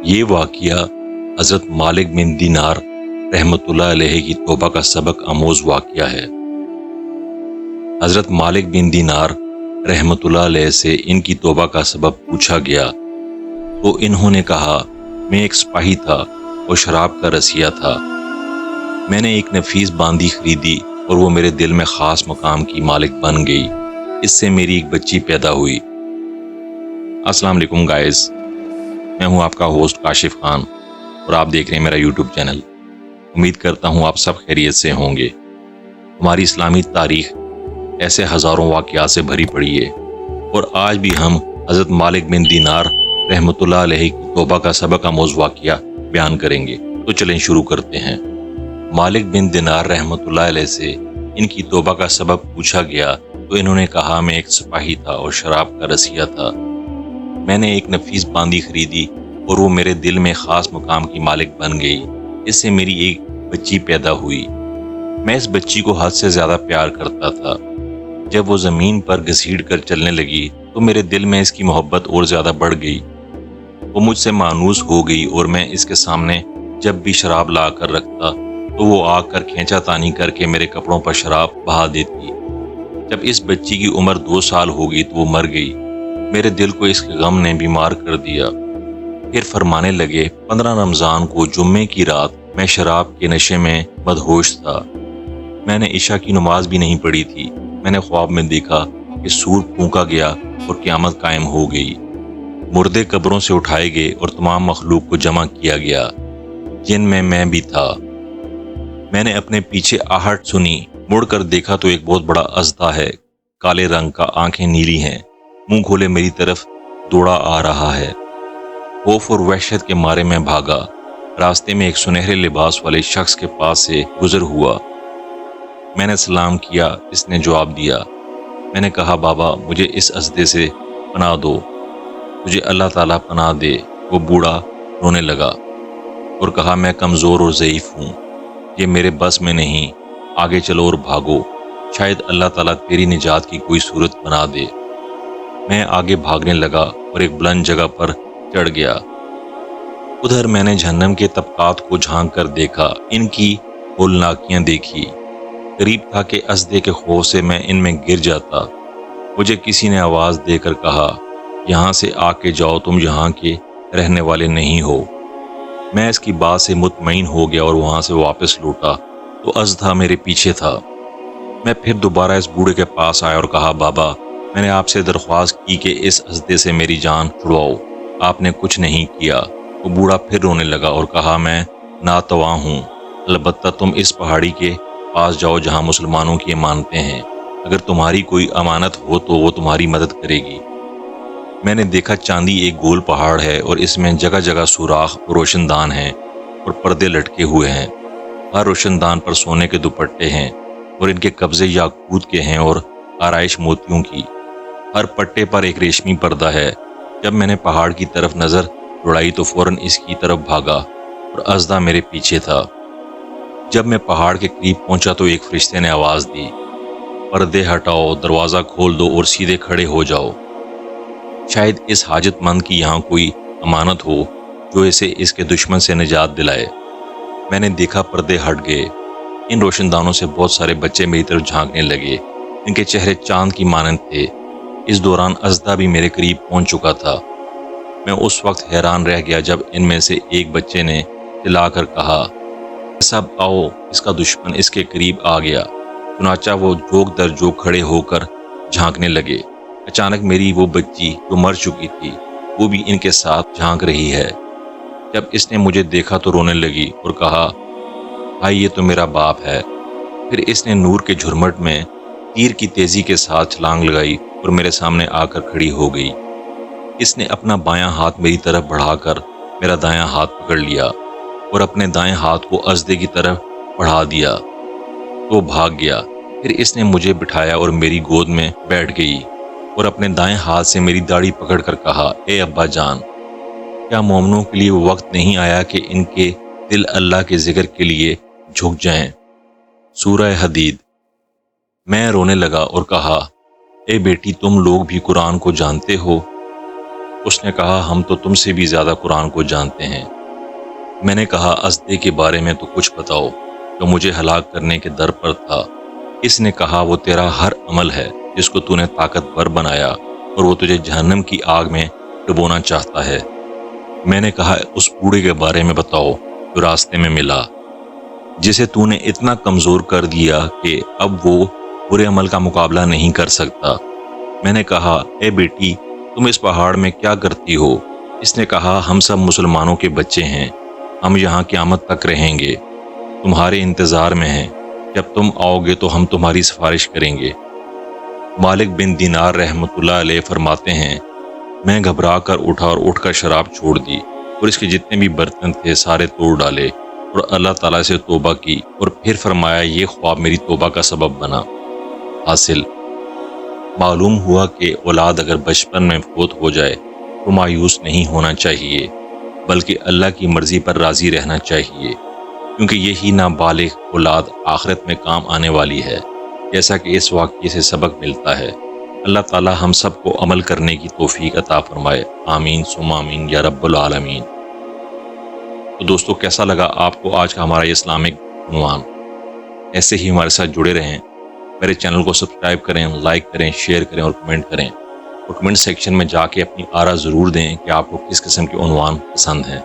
یہ واقعہ حضرت مالک بن دینار رحمۃ اللہ علیہ کی توبہ کا سبق آموز واقعہ ہے۔ حضرت مالک بن دینار رحمۃ اللہ علیہ سے ان کی توبہ کا سبب پوچھا گیا تو انہوں نے کہا، میں ایک سپاہی تھا اور شراب کا رسیہ تھا۔ میں نے ایک نفیس باندی خریدی اور وہ میرے دل میں خاص مقام کی مالک بن گئی۔ اس سے میری ایک بچی پیدا ہوئی۔ السلام علیکم گائز، میں ہوں آپ کا ہوسٹ کاشف خان اور آپ دیکھ رہے ہیں میرا یوٹیوب چینل۔ امید کرتا ہوں آپ سب خیریت سے ہوں گے۔ ہماری اسلامی تاریخ ایسے ہزاروں واقعات سے بھری پڑی ہے اور آج بھی ہم حضرت مالک بن دینار رحمۃ اللہ علیہ کی توبہ کا سبق آموز واقعہ بیان کریں گے۔ تو چلیں شروع کرتے ہیں۔ مالک بن دینار رحمۃ اللہ علیہ سے ان کی توبہ کا سبب پوچھا گیا تو انہوں نے کہا، میں ایک سپاہی تھا اور شراب کا رسیہ تھا۔ میں نے ایک نفیس باندی خریدی اور وہ میرے دل میں خاص مقام کی مالک بن گئی۔ اس سے میری ایک بچی پیدا ہوئی۔ میں اس بچی کو حد سے زیادہ پیار کرتا تھا۔ جب وہ زمین پر گھسیٹ کر چلنے لگی تو میرے دل میں اس کی محبت اور زیادہ بڑھ گئی۔ وہ مجھ سے مانوس ہو گئی اور میں اس کے سامنے جب بھی شراب لا کر رکھتا تو وہ آ کر کھینچا تانی کر کے میرے کپڑوں پر شراب بہا دیتی۔ جب اس بچی کی عمر 2 سال ہو گئی تو وہ مر گئی۔ میرے دل کو اس کے غم نے بیمار کر دیا۔ پھر فرمانے لگے، 15 رمضان کو جمعے کی رات میں شراب کے نشے میں مدہوش تھا۔ میں نے عشاء کی نماز بھی نہیں پڑھی تھی۔ میں نے خواب میں دیکھا کہ سور پھونکا گیا اور قیامت قائم ہو گئی۔ مردے قبروں سے اٹھائے گئے اور تمام مخلوق کو جمع کیا گیا، جن میں بھی تھا۔ میں نے اپنے پیچھے آہٹ سنی، مڑ کر دیکھا تو ایک بہت بڑا اژدھا ہے، کالے رنگ کا، آنکھیں نیلی ہیں، منہ کھولے میری طرف دوڑا آ رہا ہے۔ خوف اور وحشت کے مارے میں بھاگا۔ راستے میں ایک سنہرے لباس والے شخص کے پاس سے گزر ہوا۔ میں نے سلام کیا۔ اس نے جواب دیا۔ میں نے کہا، بابا مجھے اس اژدھے سے پناہ دو، مجھے اللہ تعالیٰ پناہ دے۔ وہ بوڑھا رونے لگا اور کہا، میں کمزور اور ضعیف ہوں، یہ میرے بس میں نہیں، آگے چلو اور بھاگو، شاید اللہ تعالیٰ تیری نجات کی کوئی صورت بنا دے۔ میں آگے بھاگنے لگا اور ایک بلند جگہ پر چڑھ گیا۔ ادھر میں نے جہنم کے طبقات کو جھانک کر دیکھا، ان کی ہولناکیاں دیکھی۔ قریب تھا کہ اژدھے کے خوف سے میں ان میں گر جاتا۔ مجھے کسی نے آواز دے کر کہا، یہاں سے آ کے جاؤ، تم یہاں کے رہنے والے نہیں ہو۔ میں اس کی بات سے مطمئن ہو گیا اور وہاں سے واپس لوٹا تو اژدھا میرے پیچھے تھا۔ میں پھر دوبارہ اس بوڑھے کے پاس آیا اور کہا، بابا میں نے آپ سے درخواست کی کہ اس اژدھے سے میری جان چھڑواؤ، آپ نے کچھ نہیں کیا۔ وہ بوڑھا پھر رونے لگا اور کہا، میں ناتواں ہوں، البتہ تم اس پہاڑی کے پاس جاؤ جہاں مسلمانوں کی امانتیں ہیں، اگر تمہاری کوئی امانت ہو تو وہ تمہاری مدد کرے گی۔ میں نے دیکھا چاندی ایک گول پہاڑ ہے اور اس میں جگہ جگہ سوراخ اور روشن دان ہیں اور پردے لٹکے ہوئے ہیں۔ ہر روشن دان پر سونے کے دوپٹے ہیں اور ان کے قبضے یاقوت کے ہیں اور آرائش موتیوں کی۔ ہر پٹے پر ایک ریشمی پردہ ہے۔ جب میں نے پہاڑ کی طرف نظر دوڑائی تو فوراً اس کی طرف بھاگا اور اژدھا میرے پیچھے تھا۔ جب میں پہاڑ کے قریب پہنچا تو ایک فرشتے نے آواز دی، پردے ہٹاؤ، دروازہ کھول دو اور سیدھے کھڑے ہو جاؤ، شاید اس حاجت مند کی یہاں کوئی امانت ہو جو اسے اس کے دشمن سے نجات دلائے۔ میں نے دیکھا پردے ہٹ گئے۔ ان روشن دانوں سے بہت سارے بچے میری طرف جھانکنے لگے، ان کے چہرے چاند کی مانند تھے۔ اس دوران اژدھا بھی میرے قریب پہنچ چکا تھا۔ میں اس وقت حیران رہ گیا جب ان میں سے ایک بچے نے چلا کر کہا، سب آؤ، اس کا دشمن اس کے قریب آ گیا۔ چنانچہ وہ جوک در جوک کھڑے ہو کر جھانکنے لگے۔ اچانک میری وہ بچی جو مر چکی تھی وہ بھی ان کے ساتھ جھانک رہی ہے۔ جب اس نے مجھے دیکھا تو رونے لگی اور کہا، بھائی یہ تو میرا باپ ہے۔ پھر اس نے نور کے جھرمٹ میں تیر کی تیزی کے ساتھ چھلانگ لگائی اور میرے سامنے آ کر کھڑی ہو گئی۔ اس نے اپنا بایاں ہاتھ میری طرف بڑھا کر میرا دایاں ہاتھ پکڑ لیا اور اپنے دائیں ہاتھ کو اژدھے کی طرف بڑھا دیا تو بھاگ گیا۔ پھر اس نے مجھے بٹھایا اور میری گود میں بیٹھ گئی اور اپنے دائیں ہاتھ سے میری داڑھی پکڑ کر کہا، اے ابا جان، کیا مومنوں کے لیے وہ وقت نہیں آیا کہ ان کے دل اللہ کے ذکر کے لیے جھک جائیں؟ سورہ حدید۔ میں رونے لگا اور کہا، اے بیٹی تم لوگ بھی قرآن کو جانتے ہو؟ اس نے کہا ہم تو تم سے بھی زیادہ قرآن کو جانتے ہیں۔ میں نے کہا ازدے کے بارے میں تو کچھ بتاؤ جو مجھے ہلاک کرنے کے در پر تھا۔ اس نے کہا وہ تیرا ہر عمل ہے جس کو تو نے طاقتور بنایا اور وہ تجھے جہنم کی آگ میں ڈبونا چاہتا ہے۔ میں نے کہا اس بوڑھے کے بارے میں بتاؤ جو راستے میں ملا، جسے تو نے اتنا کمزور کر دیا کہ اب وہ برے عمل کا مقابلہ نہیں کر سکتا۔ میں نے کہا اے بیٹی تم اس پہاڑ میں کیا کرتی ہو؟ اس نے کہا ہم سب مسلمانوں کے بچے ہیں، ہم یہاں قیامت تک رہیں گے، تمہارے انتظار میں ہیں، جب تم آؤ گے تو ہم تمہاری سفارش کریں گے۔ مالک بن دینار رحمۃ اللہ علیہ فرماتے ہیں میں گھبرا کر اٹھا اور اٹھ کر شراب چھوڑ دی اور اس کے جتنے بھی برتن تھے سارے توڑ ڈالے اور اللہ تعالیٰ سے توبہ کی اور پھر فرمایا یہ خواب میری توبہ کا سبب بنا۔ حاصل معلوم ہوا کہ اولاد اگر بچپن میں فوت ہو جائے تو مایوس نہیں ہونا چاہیے، بلکہ اللہ کی مرضی پر راضی رہنا چاہیے، کیونکہ یہی نابالغ اولاد آخرت میں کام آنے والی ہے، جیسا کہ اس واقعے سے سبق ملتا ہے۔ اللہ تعالی ہم سب کو عمل کرنے کی توفیق عطا فرمائے، آمین ثم آمین یا رب العالمین۔ تو دوستو کیسا لگا آپ کو آج کا ہمارا یہ اسلامک عنوان؟ ایسے ہی ہمارے ساتھ جڑے رہیں، میرے چینل کو سبسکرائب کریں، لائک کریں، شیئر کریں اور کمنٹ کریں، اور کمنٹ سیکشن میں جا کے اپنی آرا ضرور دیں کہ آپ کو کس قسم کے عنوان پسند ہیں۔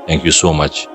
Thank you so much.